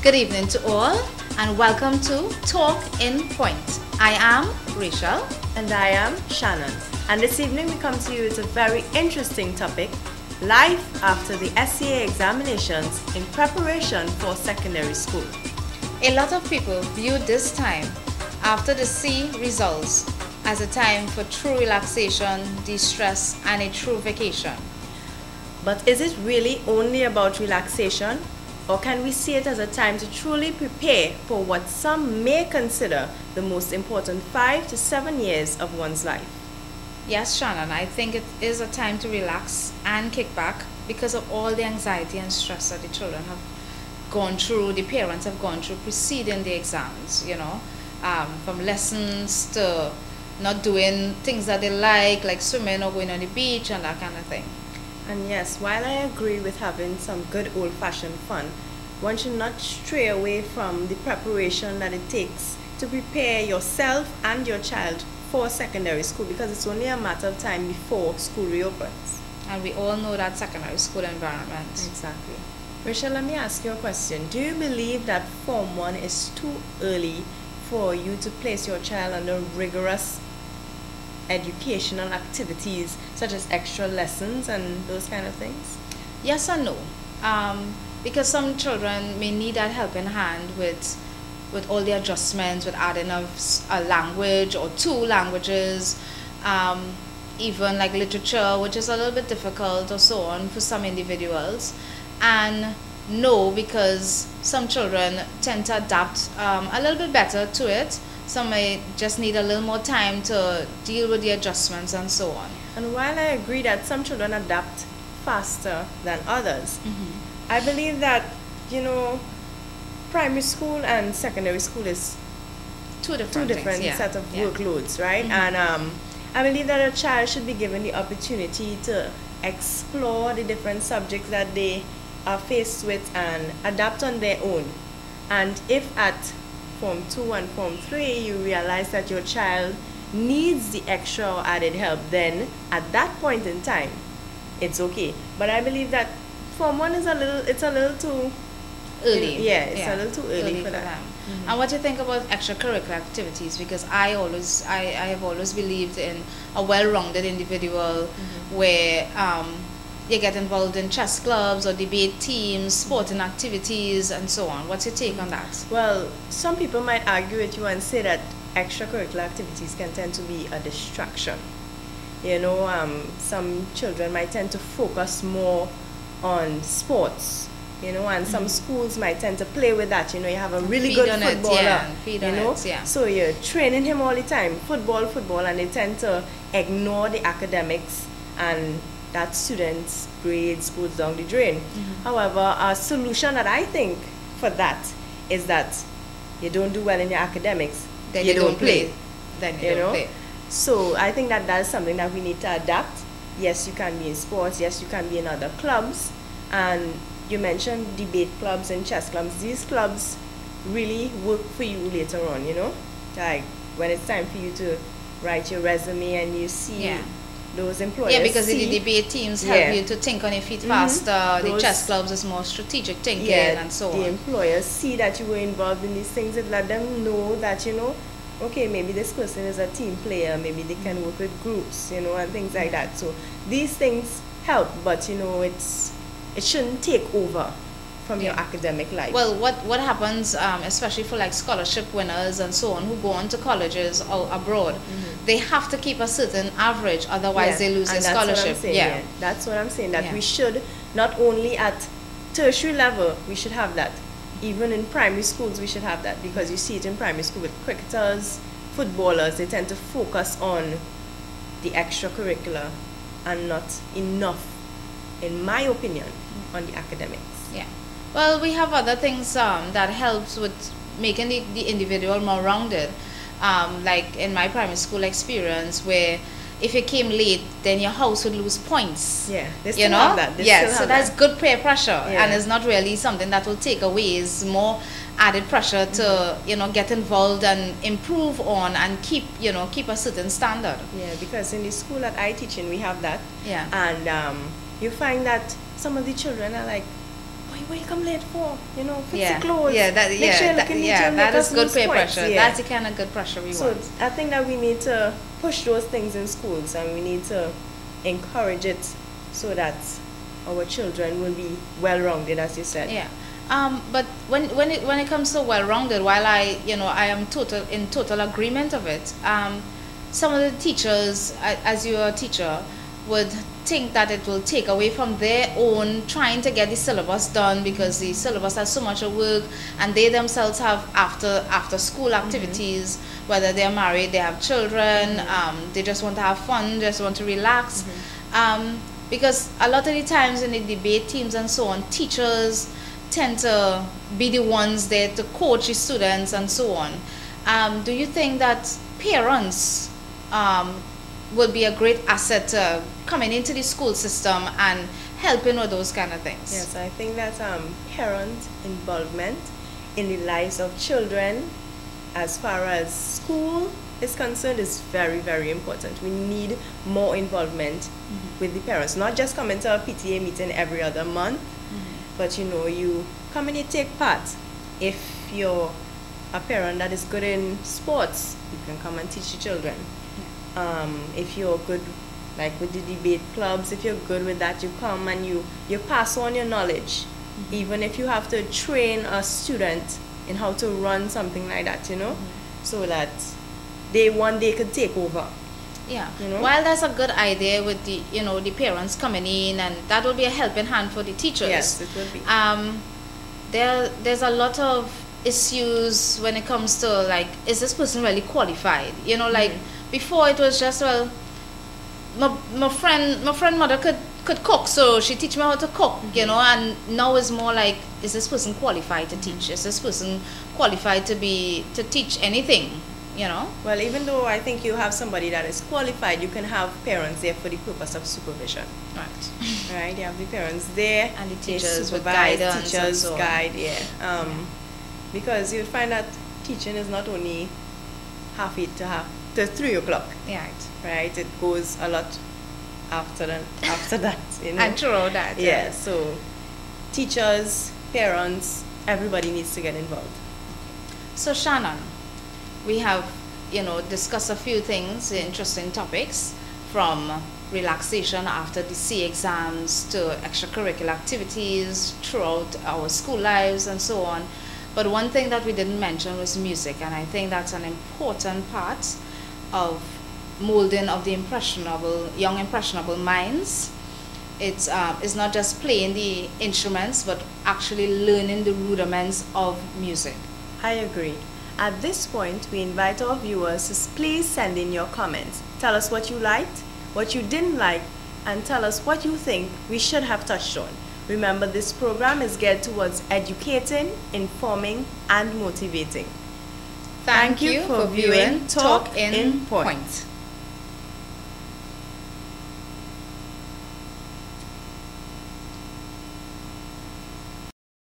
Good evening to all and welcome to Talk in Point. I am Rachel. And I am Shannon. And this evening we come to you with a very interesting topic, life after the SCA examinations in preparation for secondary school. A lot of people view this time after the C results as a time for true relaxation, de-stress and a true vacation. But is it really only about relaxation? Or can we see it as a time to truly prepare for what some may consider the most important 5 to 7 years of one's life? Yes, Shannon, I think it is a time to relax and kick back because of all the anxiety and stress that the children have gone through, the parents have gone through preceding the exams, from lessons to not doing things that they like swimming or going on the beach and that kind of thing. And yes, while I agree with having some good old-fashioned fun, one should not stray away from the preparation that it takes to prepare yourself and your child for secondary school, because it's only a matter of time before school reopens. And we all know that secondary school environment. Exactly. Rachel, let me ask you a question. Do you believe that Form 1 is too early for you to place your child under rigorous educational activities such as extra lessons and those kind of things? Yes and no. Because some children may need that helping hand with all the adjustments, with adding of a language or 2 languages, even like literature, which is a little bit difficult or so on for some individuals. And no, because some children tend to adapt a little bit better to it. Some may just need a little more time to deal with the adjustments and so on. And while I agree that some children adapt faster than others, I believe that, primary school and secondary school is two different set of workloads, right? And I believe that a child should be given the opportunity to explore the different subjects that they are faced with and adapt on their own. And if at Form 2 and Form 3 you realize that your child needs the extra or added help, then at that point in time it's okay. But I believe that Form 1 is a little too early. It's a little too early for them. And what do you think about extracurricular activities? Because I have always believed in a well-rounded individual where you get involved in chess clubs or debate teams, sporting activities, and so on. What's your take on that? Well, some people might argue with you and say that extracurricular activities can tend to be a distraction. Some children might tend to focus more on sports, and some schools might tend to play with that. You have a really good footballer, so you're training him all the time, football, and they tend to ignore the academics, and that student's grades goes down the drain. However, a solution that I think for that is that you don't do well in your academics, then you don't play. Then you don't play. So I think that is something that we need to adapt. Yes, you can be in sports, yes, you can be in other clubs, and you mentioned debate clubs and chess clubs. These clubs really work for you later on, like when it's time for you to write your resume and you see those employers. Yeah, because the debate teams help you to think on your feet faster. The chess clubs is more strategic thinking and so on. The employers see that you were involved in these things. It let them know that, okay, maybe this person is a team player, maybe they can work with groups, and things like that. So these things help, but it shouldn't take over from your academic life. Well, what happens, especially for like scholarship winners and so on who go on to colleges or abroad, they have to keep a certain average, otherwise they lose their scholarship. That's what I'm saying, that we should, not only at tertiary level, we should have that. Even in primary schools, we should have that, because you see it in primary school with cricketers, footballers, they tend to focus on the extracurricular and not enough, in my opinion, on the academics. Yeah. Well, we have other things that helps with making the individual more rounded. Like in my primary school experience, where if you came late, then your house would lose points. Yeah, they still have that. So that's good peer pressure, and it's not really something that will take away. It's more added pressure to get involved and improve on and keep a certain standard. Yeah, because in the school that I teach in, we have that. Yeah. And you find that some of the children are like, what you come late for? You know, fix Yeah, your clothes. yeah, Make sure you're looking neat, you'll that make is us good lose peer points. pressure. Yeah. That's the kind of good pressure we So want. I think that we need to push those things in schools, and we need to encourage it so that our children will be well-rounded, as you said. Yeah. But when it comes to well-rounded, while I am in total agreement of it, some of the teachers, as you're a teacher, would think that it will take away from their own trying to get the syllabus done, because the syllabus has so much of work, and they themselves have after school activities, whether they're married, they have children, they just want to have fun, just want to relax. Because a lot of the times in the debate teams and so on, teachers tend to be the ones there to coach the students and so on. Do you think that parents will be a great asset to coming into the school system and helping with those kind of things? Yes, I think that parent involvement in the lives of children, as far as school is concerned, is very, very important. We need more involvement with the parents, not just coming to a PTA meeting every other month, but you come and you take part. If you're a parent that is good in sports, you can come and teach the children. If you're good, like with the debate clubs, if you're good with that, you come and you pass on your knowledge. Even if you have to train a student in how to run something like that, so that they one day could take over. Yeah. While that's a good idea with the parents coming in, and that will be a helping hand for the teachers. Yes, it will be. There's a lot of issues when it comes to, like, is this person really qualified? Like before it was just, well, my friend mother could cook, so she teach me how to cook, and now it's more like, is this person qualified to teach? Is this person qualified to teach anything? Well, even though I think you have somebody that is qualified, you can have parents there for the purpose of supervision. Right. You have the parents there, and the teachers with guidance, teachers and so guide, because you'll find that teaching is not only half 8 to 3 o'clock. Right. It goes a lot after that. And through that. Yeah. So teachers, parents, everybody needs to get involved. So Shannon, we have, discussed a few things, interesting topics, from relaxation after the C exams to extracurricular activities throughout our school lives and so on. But one thing that we didn't mention was music, and I think that's an important part of molding of the young impressionable minds. It's not just playing the instruments, but actually learning the rudiments of music. I agree. At this point, we invite our viewers to please send in your comments. Tell us what you liked, what you didn't like, and tell us what you think we should have touched on. Remember, this program is geared towards educating, informing, and motivating. Thank you for viewing Talk in Point.